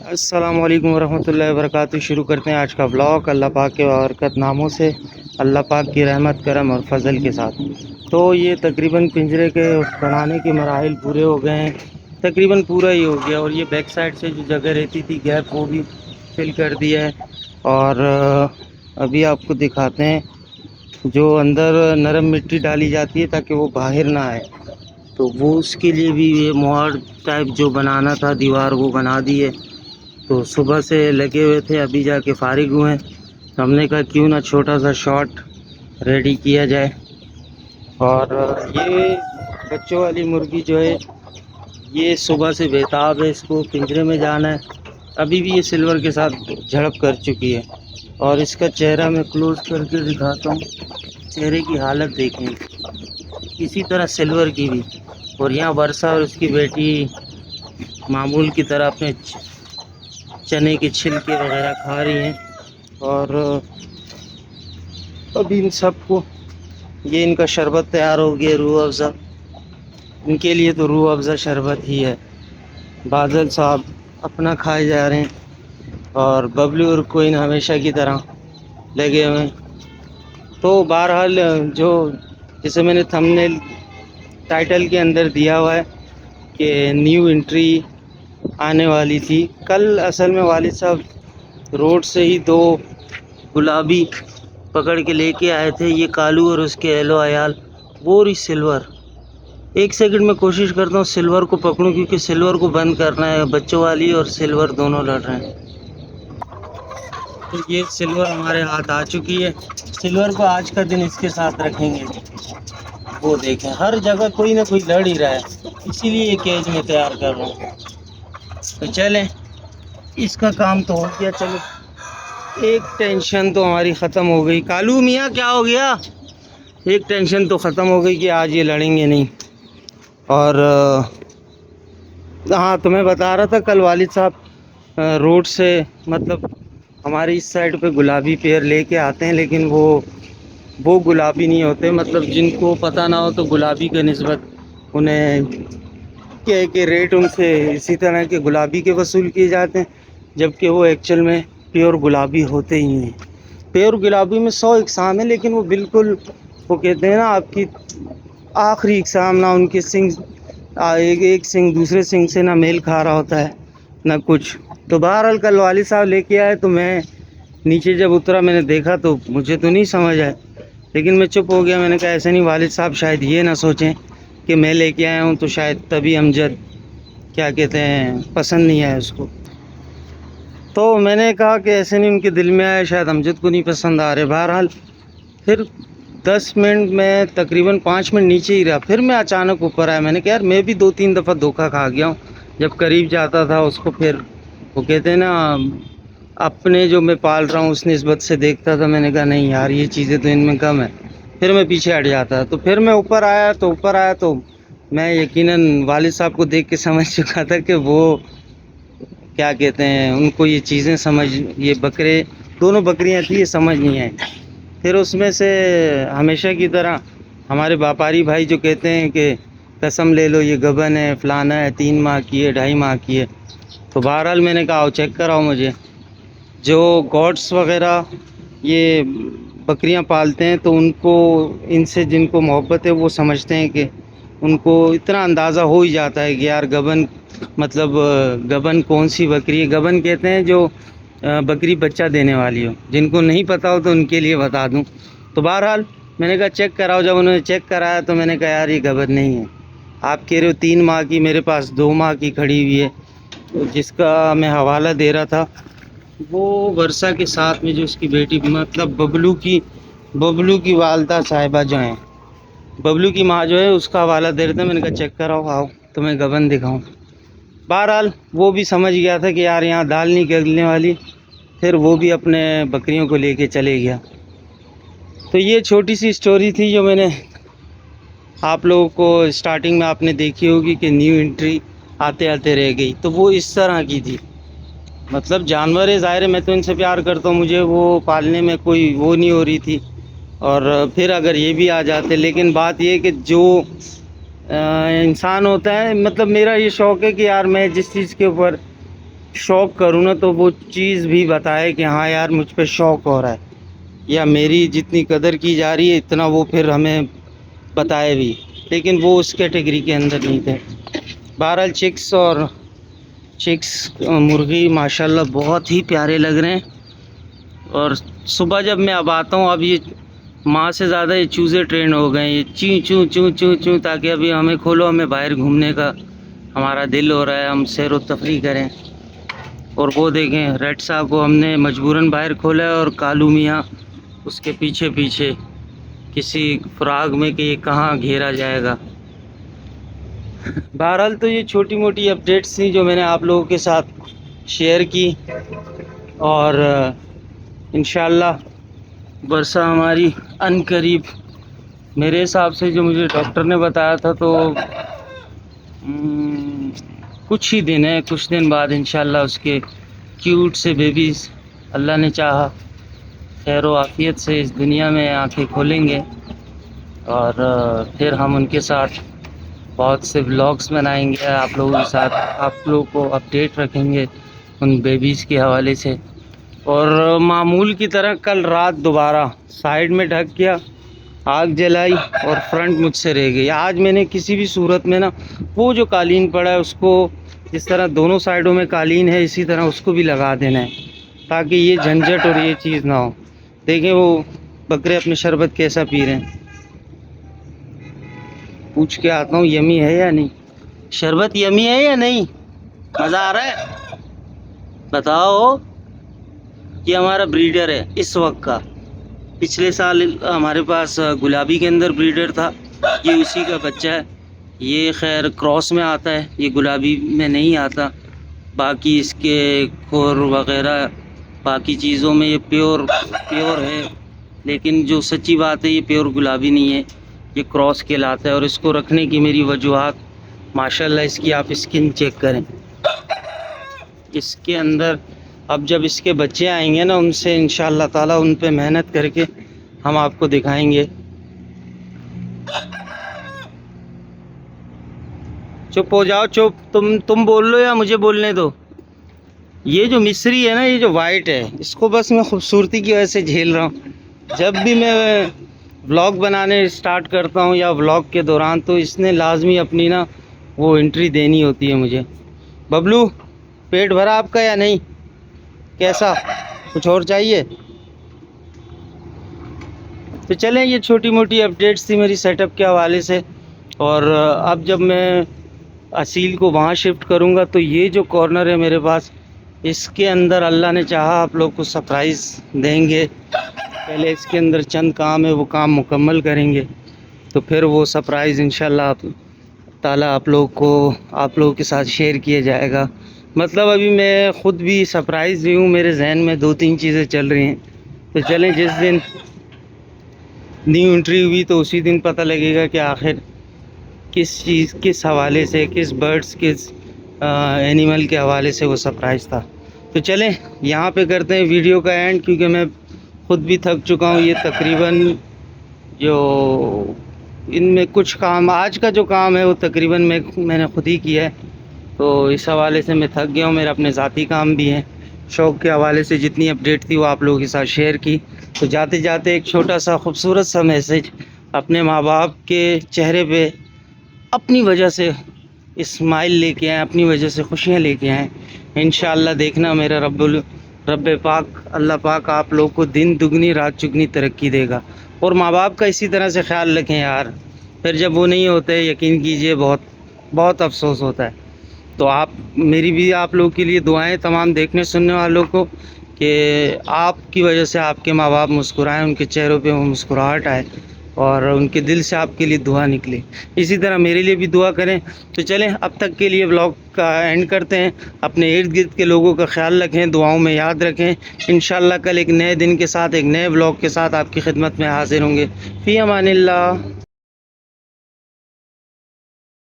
السلام علیکم ورحمۃ اللہ وبرکاتہ۔ شروع کرتے ہیں آج کا بلاگ اللہ پاک کے بابرکت ناموں سے، اللہ پاک کی رحمت کرم اور فضل کے ساتھ۔ تو یہ تقریباً پنجرے کے بنانے کے مراحل پورے ہو گئے ہیں، تقریباً پورا ہی ہو گیا، اور یہ بیک سائڈ سے جو جگہ رہتی تھی گیپ وہ بھی فل کر دیا ہے۔ اور ابھی آپ کو دکھاتے ہیں جو اندر نرم مٹی ڈالی جاتی ہے تاکہ وہ باہر نہ آئے، تو وہ اس کے لیے بھی یہ موہر ٹائپ جو بنانا تھا دیوار وہ بنا دی ہے۔ تو صبح سے لگے ہوئے تھے، ابھی جا کے فارغ ہوئے ہیں۔ ہم نے کہا کیوں نہ چھوٹا سا شارٹ ریڈی کیا جائے۔ اور یہ بچوں والی مرغی جو ہے یہ صبح سے بےتاب ہے، اس کو پنجرے میں جانا ہے۔ ابھی بھی یہ سلور کے ساتھ جھڑپ کر چکی ہے، اور اس کا چہرہ میں کلوز کر کے دکھاتا ہوں، چہرے کی حالت دیکھیں اسی طرح سلور کی بھی۔ اور یہاں ورثہ اور اس کی بیٹی معمول کی طرح اپنے چنے کے چھلکے وغیرہ کھا رہی ہیں۔ اور ابھی ان سب کو یہ ان کا شربت تیار ہو گیا، روح افزا۔ ان کے لیے تو روح افزا شربت ہی ہے۔ بادل صاحب اپنا کھائے جا رہے ہیں، اور ببلو اور کوئن ہمیشہ کی طرح لگے ہوئے ہیں۔ تو بہرحال جو جسے میں نے تھمبنیل ٹائٹل کے اندر دیا ہوا ہے کہ نیو انٹری آنے والی تھی، کل اصل میں والد صاحب روڈ سے ہی دو گلابی پکڑ کے لے کے آئے تھے، یہ کالو اور اس کے اہل و عیال، وہ رہی سلور۔ ایک سیکنڈ میں کوشش کرتا ہوں سلور کو پکڑوں، کیونکہ سلور کو بند کرنا ہے، بچوں والی اور سلور دونوں لڑ رہے ہیں۔ تو یہ سلور ہمارے ہاتھ آ چکی ہے، سلور کو آج کا دن اس کے ساتھ رکھیں گے۔ وہ دیکھیں ہر جگہ کوئی نہ کوئی لڑ ہی رہا ہے، اسی لیے یہ کیج میں تیار کر رہا ہوں۔ تو چلیں اس کا کام تو ہو گیا، چلو ایک ٹینشن تو ہماری ختم ہو گئی۔ کالو میاں کیا ہو گیا؟ ایک ٹینشن تو ختم ہو گئی کہ آج یہ لڑیں گے نہیں۔ اور ہاں تمہیں بتا رہا تھا کل والد صاحب روڈ سے مطلب ہماری اس سائڈ پہ گلابی پیڑ لے کے آتے ہیں، لیکن وہ گلابی نہیں ہوتے، مطلب جن کو پتہ نہ ہو تو گلابی کے نسبت انہیں کہ ریٹ ان سے اسی طرح کے گلابی کے وصول کیے جاتے ہیں، جبکہ وہ ایکچوئل میں پیور گلابی ہوتے ہی ہیں۔ پیور گلابی میں 100 اقسام ہیں، لیکن وہ بالکل وہ کہتے ہیں نا آپ کی آخری اقسام، نہ ان کے سنگ ایک سنگ دوسرے سنگ سے نہ میل کھا رہا ہوتا ہے نہ کچھ۔ تو بہرحال کل والد صاحب لے کے آئے، تو میں نیچے جب اترا میں نے دیکھا تو مجھے تو نہیں سمجھ آیا، لیکن میں چپ ہو گیا۔ میں نے کہا ایسے نہیں، والد صاحب شاید یہ نہ سوچیں کہ میں لے کے آیا ہوں تو شاید تبھی امجد کیا کہتے ہیں پسند نہیں آیا اس کو۔ تو میں نے کہا کہ ایسے نہیں، ان کے دل میں آیا، شاید امجد کو نہیں پسند آ رہے۔ بہرحال پھر 10 منٹ میں تقریباً 5 منٹ نیچے ہی رہا، پھر میں اچانک اوپر آیا۔ میں نے کہا یار میں بھی 2-3 دفعہ دھوکہ کھا گیا ہوں، جب قریب جاتا تھا اس کو پھر وہ کہتے ہیں نا اپنے جو میں پال رہا ہوں اس نسبت سے دیکھتا تھا۔ میں نے کہا نہیں یار یہ چیزیں تو ان میں کم ہے، پھر میں پیچھے ہٹ جاتا۔ تو پھر میں اوپر آیا تو میں یقیناً والد صاحب کو دیکھ کے سمجھ چکا تھا کہ وہ کیا کہتے ہیں ان کو یہ چیزیں یہ بکرے دونوں بکریاں تھیں، یہ سمجھ نہیں آئیں۔ پھر اس میں سے ہمیشہ کی طرح ہمارے باپاری بھائی جو کہتے ہیں کہ قسم لے لو یہ گبن ہے، فلانا ہے، 3 ماہ کی ہے، 2.5 ماہ کی ہے۔ تو بہرحال میں نے کہا آؤ چیک کراؤ مجھے۔ جو گوڈس وغیرہ یہ بکریاں پالتے ہیں تو ان کو ان سے جن کو محبت ہے وہ سمجھتے ہیں کہ ان کو اتنا اندازہ ہو ہی جاتا ہے کہ یار گبن مطلب گبن کون سی بکری ہے۔ گبن کہتے ہیں جو بکری بچہ دینے والی ہو، جن کو نہیں پتہ ہو تو ان کے لیے بتا دوں۔ تو بہرحال میں نے کہا چیک کراؤ، جب انہوں نے چیک کرایا تو میں نے کہا یار یہ گبن نہیں ہے، آپ کہہ رہے ہو 3 ماہ کی، میرے پاس 2 ماہ کی کھڑی ہوئی ہے۔ جس کا میں حوالہ دے رہا تھا وہ ورثہ کے ساتھ میں جو اس کی بیٹی مطلب ببلو کی والدہ صاحبہ جو ہیں، ببلو کی ماں جو ہے اس کا حوالہ دے رہے تھے۔ میں نے کہا چیک کراؤ، آؤ تمہیں گبن دکھاؤں۔ بہرحال وہ بھی سمجھ گیا تھا کہ یار یہاں دال نہیں گلنے والی، پھر وہ بھی اپنے بکریوں کو لے کے چلے گیا۔ تو یہ چھوٹی سی سٹوری تھی جو میں نے آپ لوگوں کو سٹارٹنگ میں آپ نے دیکھی ہوگی کہ نیو انٹری آتے آتے رہ گئی، تو وہ اس طرح کی تھی۔ مطلب جانور ہے، ظاہر ہے میں تو ان سے پیار کرتا ہوں، مجھے وہ پالنے میں کوئی وہ نہیں ہو رہی تھی، اور پھر اگر یہ بھی آ جاتے، لیکن بات یہ کہ جو انسان ہوتا ہے، مطلب میرا یہ شوق ہے کہ یار میں جس چیز کے اوپر شوق کروں نا تو وہ چیز بھی بتائے کہ ہاں یار مجھ پہ شوق ہو رہا ہے، یا میری جتنی قدر کی جا رہی ہے اتنا وہ پھر ہمیں بتائے بھی، لیکن وہ اس کیٹیگری کے اندر نہیں تھے۔ بہرحال چکس مرغی ماشاءاللہ بہت ہی پیارے لگ رہے ہیں، اور صبح جب میں اب آتا ہوں، اب یہ ماں سے زیادہ یہ چوزے ٹرین ہو گئے ہیں، یہ چوں چوں چوں چوں چوں، تاکہ ابھی ہمیں کھولو، ہمیں باہر گھومنے کا ہمارا دل ہو رہا ہے، ہم سیر و تفریح کریں۔ اور وہ دیکھیں ریڈ صاحب کو ہم نے مجبوراً باہر کھولا ہے، اور کالو میاں اس کے پیچھے پیچھے کسی فراغ میں کہ یہ کہاں گھیرا جائے گا۔ بہرحال تو یہ چھوٹی موٹی اپڈیٹس تھیں جو میں نے آپ لوگوں کے ساتھ شیئر کی، اور انشاءاللہ برسہ ہماری ان قریب، میرے حساب سے جو مجھے ڈاکٹر نے بتایا تھا تو کچھ ہی دن ہے، کچھ دن بعد انشاءاللہ اس کے کیوٹ سے بیبیز اللہ نے چاہا خیر و عافیت سے اس دنیا میں آنکھیں کھولیں گے، اور پھر ہم ان کے ساتھ بہت سے ولاگس بنائیں گے، آپ لوگوں کے ساتھ آپ لوگوں کو اپڈیٹ رکھیں گے ان بیبیز کے حوالے سے۔ اور معمول کی طرح کل رات دوبارہ سائیڈ میں ڈھک گیا، آگ جلائی، اور فرنٹ مجھ سے رہ گئی۔ آج میں نے کسی بھی صورت میں نا وہ جو قالین پڑا ہے اس کو، جس طرح دونوں سائیڈوں میں قالین ہے اسی طرح اس کو بھی لگا دینا ہے، تاکہ یہ جھنجھٹ اور یہ چیز نہ ہو۔ دیکھیں وہ بکرے اپنے شربت کیسا پی رہے ہیں، پوچھ کے آتا ہوں یمی ہے یا نہیں، شربت یمی ہے یا نہیں، مزہ آ رہا ہے؟ بتاؤ۔ یہ ہمارا بریڈر ہے اس وقت کا، پچھلے سال ہمارے پاس گلابی کے اندر بریڈر تھا، یہ اسی کا بچہ ہے۔ یہ خیر کراس میں آتا ہے، یہ گلابی میں نہیں آتا، باقی اس کے کھور وغیرہ باقی چیزوں میں یہ پیور ہے، لیکن جو سچی بات ہے یہ پیور گلابی نہیں ہے، یہ کراس کہلاتا ہے۔ اور اس کو رکھنے کی میری وجوہات، ماشاءاللہ اس کی آپ اسکن چیک کریں، اس کے اندر اب جب اس کے بچے آئیں گے نا، ان سے انشاءاللہ تعالیٰ ان پہ محنت کر کے ہم آپ کو دکھائیں گے۔ چپ ہو جاؤ، چپ، تم بول لو یا مجھے بولنے دو۔ یہ جو مصری ہے نا، یہ جو وائٹ ہے، اس کو بس میں خوبصورتی کی وجہ سے جھیل رہا ہوں۔ جب بھی میں ولاگ بنانے سٹارٹ کرتا ہوں یا ولاگ کے دوران، تو اس نے لازمی اپنی نا وہ انٹری دینی ہوتی ہے مجھے۔ ببلو، پیٹ بھرا آپ کا یا نہیں؟ کیسا، کچھ اور چاہیے؟ تو چلیں، یہ چھوٹی موٹی اپڈیٹس تھی میری سیٹ اپ کے حوالے سے۔ اور اب جب میں اصیل کو وہاں شفٹ کروں گا تو یہ جو کارنر ہے میرے پاس، اس کے اندر اللہ نے چاہا آپ لوگ کو سرپرائز دیں گے۔ پہلے اس کے اندر چند کام ہے، وہ کام مکمل کریں گے، تو پھر وہ سرپرائز انشاءاللہ تعالیٰ آپ لوگوں کے ساتھ شیئر کیا جائے گا۔ مطلب ابھی میں خود بھی سرپرائز بھی ہوں، میرے ذہن میں 2-3 چیزیں چل رہی ہیں، تو چلیں جس دن نیو انٹری ہوئی تو اسی دن پتہ لگے گا کہ آخر کس حوالے سے، کس برڈس، کس اینیمل کے حوالے سے وہ سرپرائز تھا۔ تو چلیں یہاں پہ کرتے ہیں ویڈیو کا اینڈ، کیونکہ میں خود بھی تھک چکا ہوں۔ یہ تقریباً جو ان میں کچھ کام، آج کا جو کام ہے وہ تقریباً میں نے خود ہی کیا ہے، تو اس حوالے سے میں تھک گیا ہوں۔ میرے اپنے ذاتی کام بھی ہیں، شوق کے حوالے سے جتنی اپڈیٹ تھی وہ آپ لوگوں کے ساتھ شیئر کی۔ تو جاتے جاتے ایک چھوٹا سا خوبصورت سا میسیج، اپنے ماں باپ کے چہرے پہ اپنی وجہ سے اسمائل لے کے آئیں، اپنی وجہ سے خوشیاں لے کے آئیں۔ انشاءاللہ دیکھنا میرا رب پاک، اللہ پاک آپ لوگ کو دن دگنی رات چگنی ترقی دے گا۔ اور ماں باپ کا اسی طرح سے خیال رکھیں یار، پھر جب وہ نہیں ہوتے یقین کیجئے بہت بہت افسوس ہوتا ہے۔ تو میری بھی آپ لوگوں کے لیے دعائیں، تمام دیکھنے سننے والوں کو، کہ آپ کی وجہ سے آپ کے ماں باپ مسکرائیں، ان کے چہروں پہ وہ مسکراہٹ آئے، اور ان کے دل سے آپ کے لیے دعا نکلے۔ اسی طرح میرے لیے بھی دعا کریں۔ تو چلیں اب تک کے لیے ولاگ کا اینڈ کرتے ہیں۔ اپنے ارد گرد کے لوگوں کا خیال رکھیں، دعاؤں میں یاد رکھیں۔ انشاءاللہ کل ایک نئے دن کے ساتھ، ایک نئے ولاگ کے ساتھ آپ کی خدمت میں حاضر ہوں گے۔ فی امان اللہ۔